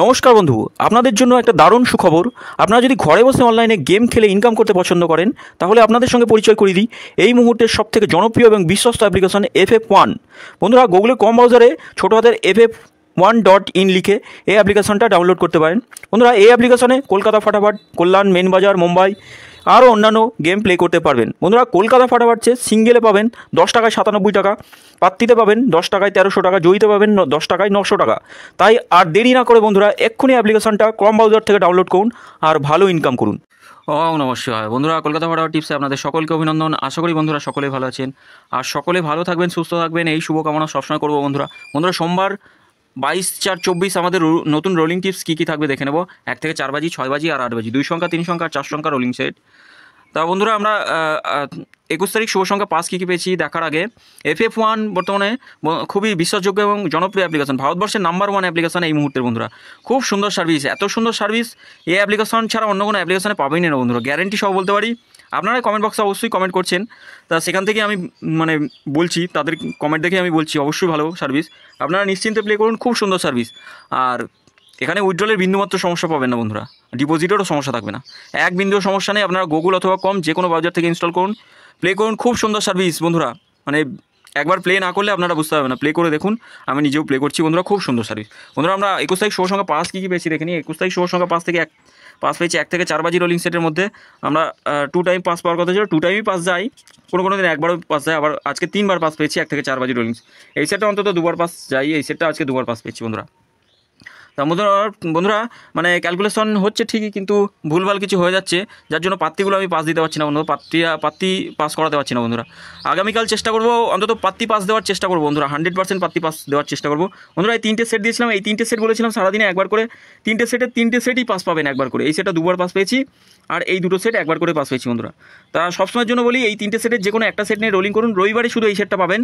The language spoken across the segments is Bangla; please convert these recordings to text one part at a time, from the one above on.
নমস্কার বন্ধু, আপনাদের জন্য একটা দারুণ সুখবর। আপনারা যদি ঘরে বসে অনলাইনে গেম খেলে ইনকাম করতে পছন্দ করেন, তাহলে আপনাদের সঙ্গে পরিচয় করিয়ে দিই এই মুহূর্তের সবথেকে জনপ্রিয় এবং বিশ্বস্ত অ্যাপ্লিকেশন FF1। বন্ধুরা, গুগলের কম ব্রাউজারে ছোটো হাতের FF1.in লিখে এই অ্যাপ্লিকেশনটা ডাউনলোড করতে পারেন। বন্ধুরা, এই অ্যাপ্লিকেশনে কলকাতা ফাটাফাট, কল্যাণ, মেন বাজার, মুম্বাই আরও অন্যান্য গেম প্লে করতে পারবেন। বন্ধুরা, কলকাতা ফাটাফাট সিঙ্গেলে পাবেন 10 টাকায় 97 টাকা, পাত্তিতে পাবেন 10 টাকায় 1300 টাকা, জয়ীতে পাবেন 10 টাকায় 900 টাকা। তাই আর দেরি না করে বন্ধুরা এক্ষুনি অ্যাপ্লিকেশনটা ক্রম ব্রাউজার থেকে ডাউনলোড করুন আর ভালো ইনকাম করুন। নমস্কার বন্ধুরা, কলকাতা ফাটাফাট টিপসে আপনাদের সকলকে অভিনন্দন। আশা করি বন্ধুরা সকলে ভালো আছেন আর সকলে ভালো থাকবেন, সুস্থ থাকবেন, এই শুভকামনা সবসময় করবো। বন্ধুরা সোমবার 22/4/24 আমাদের নতুন রোলিং টিপস কী কী থাকবে দেখে নেব। 1 থেকে 4 বাজি, 6 বাজি আর 8 বাজি, 2 সংখ্যা, 3 সংখ্যা, 4 সংখ্যা রোলিং সেট। তা বন্ধুরা, আমরা 21 তারিখ শুভ সংখ্যা 5 কী কী পেয়েছি দেখার আগে, FF1 বর্তমানে খুবই বিশ্বাসযোগ্য এবং জনপ্রিয় অ্যাপ্লিকেশন, ভারতবর্ষের নাম্বার 1 অ্যাপ্লিকেশন এই মুহূর্তে। বন্ধুরা, খুব সুন্দর সার্ভিস, এত সুন্দর সার্ভিস এই অ্যাপ্লিকেশন ছাড়া অন্য কোনো অ্যাপ্লিকেশনে পাবেই না বন্ধুরা, গ্যারেন্টি সহ বলতে পারি। আপনারা কমেন্ট বক্সে অবশ্যই কমেন্ট করছেন, তা সেখান থেকে আমি বলছি, তাদের কমেন্ট দেখে আমি বলছি অবশ্যই ভালো সার্ভিস। আপনারা নিশ্চিন্তে প্লে করুন, খুব সুন্দর সার্ভিস। আর এখানে উইথড্রলের বিন্দুমাত্র সমস্যা পাবেন না বন্ধুরা, ডিপোজিটেরও সমস্যা থাকবে না, এক বিন্দুও সমস্যা নেই। আপনারা গুগল অথবা কম যে কোনো ব্রাউজার থেকে ইনস্টল করুন, প্লে করুন, খুব সুন্দর সার্ভিস বন্ধুরা। একবার প্লে না করলে আপনারা বুঝতে পারবেন না, প্লে করে দেখুন, আমি নিজেও প্লে করছি বন্ধুরা, খুব সুন্দর সার্ভিস। বন্ধুরা, আমরা 21 তারিখ শুভ সংখ্যা 5 কী কী পেয়েছি দেখে নিই। 21 তারিখ শুভ সংখ্যা 5 থেকে 5 পেয়েছি 1 থেকে 4 বাজি রোলিং সেটের মধ্যে। আমরা 2 টাইম পাস পাওয়ার কথা ছিল, 2 টাইমই পাস যায়, কোনো দিন একবারও পাস যায়, আবার আজকে 3বার পাস পেয়েছি 1 থেকে 4 বাজি রোলিংস। এই সেটটা অন্তত 2বার পাস যাই, এই সেটটা আজকে 2বার পাস পেয়েছি বন্ধুরা। তা বন্ধুরা ক্যালকুলেশন হচ্ছে ঠিকই, কিন্তু ভুলভাল কিছু হয়ে যাচ্ছে, যার জন্য পাত্তিগুলো আমি পাস দিতে পারছি না বন্ধুরা, পাত্তি পাস করাতে পারছি না বন্ধুরা। আগামীকাল চেষ্টা করবো অন্তত পাত্তি পাস দেওয়ার চেষ্টা করবো বন্ধুরা, 100% পাত্তি পাস দেওয়ার চেষ্টা করবো বন্ধুরা। এই 3টে সেট দিয়েছিলাম, এই 3টে সেট বলেছিলাম সারাদিনে একবার করে, 3টে সেটের 3টে সেটই পাস পাবেন একবার করে। এই সেটটা 2বার পাস পেয়েছি আর এই 2টো সেট একবার করে পাস পেয়েছি বন্ধুরা। তা সবসময়ের জন্য বলি, এই 3টে সেটের যে কোনো একটা সেট নিয়ে রোলিং করুন। রবিবারে শুধু এই সেটটা পাবেন,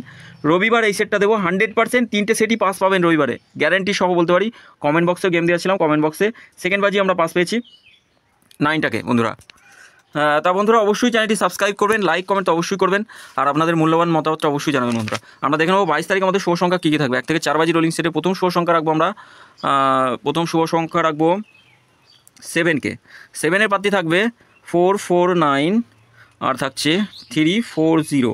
রবিবার এই সেটটা দেবো 100%, 3টে সেটই পাস পাবেন রবিবারে, গ্যারেন্টি সহ বলতে পারি। কমেন্ট বক্সে গেম দিয়েছিলাম, কমেন্ট বক্সে সেকেন্ড বাজি আমরা পাস পেয়েছি 9টাকে বন্ধুরা। তা বন্ধুরা, অবশ্যই চ্যানেলটি সাবস্ক্রাইব করবেন, লাইক কমেন্ট তো অবশ্যই করবেন, আর আপনাদের মূল্যবান মতামতটা অবশ্যই জানাবেন বন্ধুরা। আমরা দেখে নেবো 22 তারিখ আমাদের শুভ সংখ্যা কী কী থাকবে। 1 থেকে 4 বাজি রোলিং সেটে প্রথম শুভ সংখ্যা রাখবো আমরা, প্রথম শুভ সংখ্যা রাখবো 7কে। 7-এর পাত্তি থাকবে 449 আর থাকছে 340,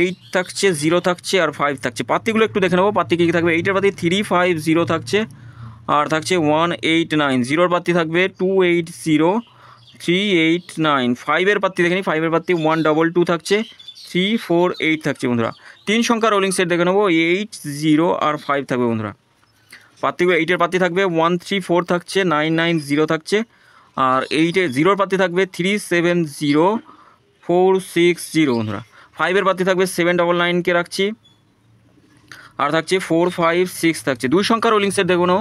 8 থাকছে, 0 থাকছে আর 5 থাকছে। পাত্তিগুলো একটু দেখে নেবো, পাত্তি কী কী থাকবে। 8-এর পাত্তি 350 থাকছে আর থাকছে 189, 0-এর পাত্তি থাকবে 280, 389, 5-এর পাত্তি দেখে নিই, 5-এর পাত্তি 122 থাকছে, 348 থাকছে বন্ধুরা। 3 সংখ্যা রোলিং সেট দেখে নেবো, 8, 0 আর 5 থাকবে বন্ধুরা। পাত্তিগুলো 8-এর পাত্তি থাকবে 134 থাকছে, 990 থাকছে, আর 0-এর পাত্তি থাকবে 370, 460 বন্ধুরা। 5-এর পাত্তি থাকবে 799কে রাখছি আর থাকছে 456 থাকছে। 2 সংখ্যা রোলিং সেট দেখুন,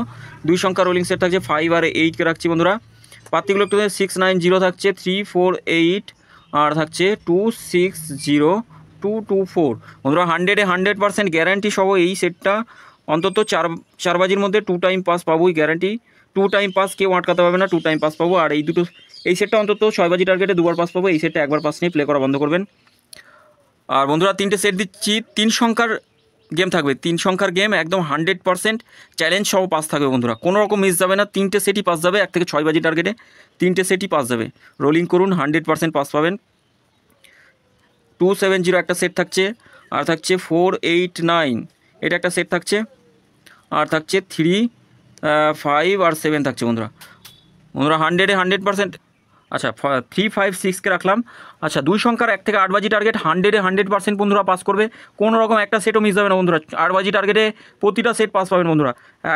2 সংখ্যা রোলিং সেট থাকছে 5 আর 8কে রাখছি বন্ধুরা। পাত্তিগুলো একটু 690 থাকছে, 348 আর থাকছে 260, 224 বন্ধুরা। 100% গ্যারান্টি সহ এই সেটটা অন্তত 4 বাজির মধ্যে 2 টাইম পাস পাবোই, গ্যারান্টি। 2 টাইম পাস কেউ আটকাতে পারবে না, 2 টাইম পাস পাবো। আর এই সেটটা অন্তত 6 বাজি টার্গেটে 2বার পাস পাবো। এই সেটটা একবার পাস নিয়ে প্লে করা বন্ধ করবেন। আর বন্ধুরা, 3টে সেট দিচ্ছি, 3 সংখ্যার গেম থাকবে, 3 সংখ্যার গেম একদম 100% চ্যালেঞ্জ সহ পাস থাকবে বন্ধুরা, কোনো রকম মিস যাবে না। 3টে সেটই পাস যাবে, 1 থেকে 6 বাজি টার্গেটে 3টে সেটই পাস যাবে। রোলিং করুন, 100% পাস পাবেন। 270 একটা সেট থাকছে আর থাকছে 489, এটা একটা সেট থাকছে আর থাকছে 3, 5 আর 7 থাকছে বন্ধুরা। 100% আচ্ছা 356কে রাখলাম। আচ্ছা, 2 সংখ্যার 1 থেকে 8 বাজি টার্গেট 100% বন্ধুরা পাস করবে, কোনো রকম একটা সেটও মিস যাবে না বন্ধুরা। 8 বাজি টার্গেটে প্রতিটা সেট পাস পাবেন বন্ধুরা,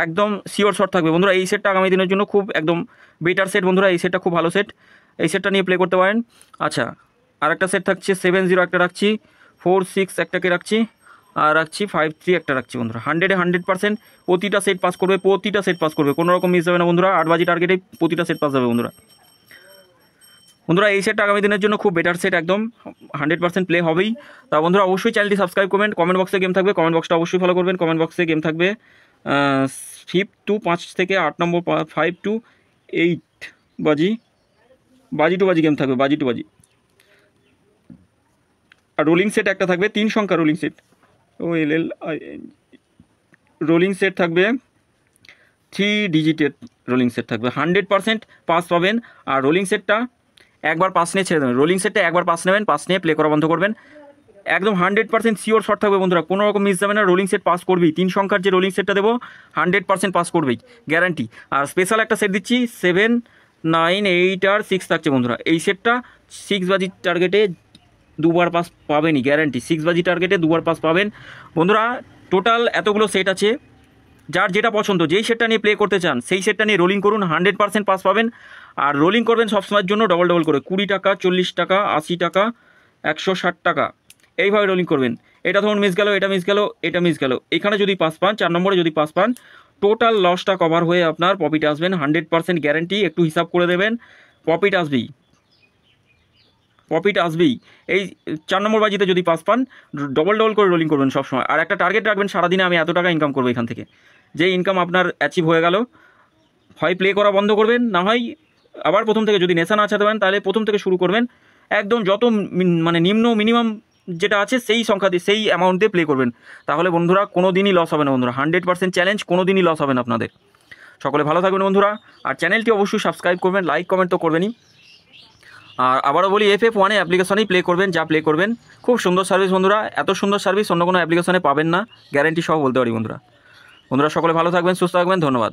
একদম শিওর শট থাকবে বন্ধুরা। এই সেটটা আগামী দিনের জন্য খুব একদম বেটার সেট বন্ধুরা, এই সেটটা খুব ভালো সেট, এই সেটটা নিয়ে প্লে করতে পারেন। আচ্ছা, আর একটা সেট থাকছে 70 একটা রাখছি, 46 একটাকে রাখছি আর রাখছি 53 একটা রাখছি বন্ধুরা। 100% প্রতিটা সেট পাস করবে, প্রতিটা সেট পাস করবে, কোনো রকম মিস যাবে না বন্ধুরা। 8 বাজি টার্গেটে প্রতিটা সেট পাস যাবে বন্ধুরা। এই সেটটা আগামী দিনের জন্য খুব বেটার সেট, একদম 100% প্লে হবেই। তা বন্ধুরা, অবশ্যই চ্যানেলটি সাবস্ক্রাইব করবেন, কমেন্ট বক্সে গেম থাকবে, কমেন্ট বক্সটা অবশ্যই ফলো করবেন। কমেন্ট বক্সে গেম থাকবে 5 থেকে 8 নম্বর, 5 to 8 বাজি, বাজি টু বাজি গেম থাকবে, বাজি টু বাজি। আর রোলিং সেট একটা থাকবে, 3 সংখ্যা রোলিং সেট, রোলিং সেট থাকবে 3 ডিজিটের রোলিং সেট থাকবে, 100% পাস পাবেন। আর রোলিং সেটটা একবার পাস নিয়ে ছেড়ে দেবেন, রোলিং সেটটা একবার পাস নেবেন, পাস নিয়ে প্লে করা বন্ধ করবেন। একদম 100% শিওর শট থাকবে বন্ধুরা, কোনো রকম মিস যাবে না, রোলিং সেট পাস করবেই। 3 সংখ্যার যে রোলিং সেটটা দেবো 100% পাস করবেই, গ্যারান্টি। আর স্পেশাল একটা সেট দিচ্ছি 7, 9, 8 আর 6 থাকছে বন্ধুরা। এই সেটটা 6 বাজি টার্গেটে 2বার পাস পাবেনই, গ্যারান্টি। 6 বাজি টার্গেটে 2বার পাস পাবেন বন্ধুরা। টোটাল এতগুলো সেট আছে, যার যেটা পছন্দ, যেই সেটটা নিয়ে প্লে করতে চান সেই সেটটা নিয়ে রোলিং করুন, 100% পাস পাবেন। আর রোলিং করবেন সবসময়ের জন্য ডবল ডবল করে, 20 টাকা, 40 টাকা, 80 টাকা, 160 টাকা, এইভাবে রোলিং করবেন। এটা ধরুন মিস গেল, এটা মিস গেল, এটা মিস গেল, এখানে যদি পাস পান, 4 নম্বরে যদি পাস পান, টোটাল লসটা কভার হয়ে আপনার প্রফিট আসবেন, 100% গ্যারান্টি। একটু হিসাব করে দেবেন, প্রফিট আসবেই, প্রফিট আসবেই। এই 4 নম্বর বাজিতে যদি পাস পান, ডবল ডবল করে রোলিং করবেন সবসময়। আর একটা টার্গেট রাখবেন, সারাদিনে আমি এত টাকা ইনকাম করবো এখান থেকে। যে ইনকাম আপনার অ্যাচিভ হয়ে গেল, হয় প্লে করা বন্ধ করবেন, না হয় আবার প্রথম থেকে, যদি নেশা না ছাড়তে পারেন তাহলে প্রথম থেকে শুরু করবেন। একদম যত মানে নিম্ন মিনিমাম যেটা আছে সেই সংখ্যা দিয়ে, সেই অ্যামাউন্ট দিয়ে প্লে করবেন। তাহলে বন্ধুরা কোনো দিনই লস হবে না বন্ধুরা, 100% চ্যালেঞ্জ, কোনো দিনই লস হবে না আপনাদের। সকলে ভালো থাকবেন বন্ধুরা। আর চ্যানেলটি অবশ্যই সাবস্ক্রাইব করবেন, লাইক কমেন্ট তো করবেনই। আর আবারও বলি, FF1 অ্যাপ্লিকেশনেই প্লে করবেন, যা প্লে করবেন। খুব সুন্দর সার্ভিস বন্ধুরা, এত সুন্দর সার্ভিস অন্য কোনো অ্যাপ্লিকেশনে পাবেন না, গ্যারান্টি সহ বলতে পারি বন্ধুরা। বন্ধুরা সকলে ভালো থাকবেন, সুস্থ থাকবেন, ধন্যবাদ।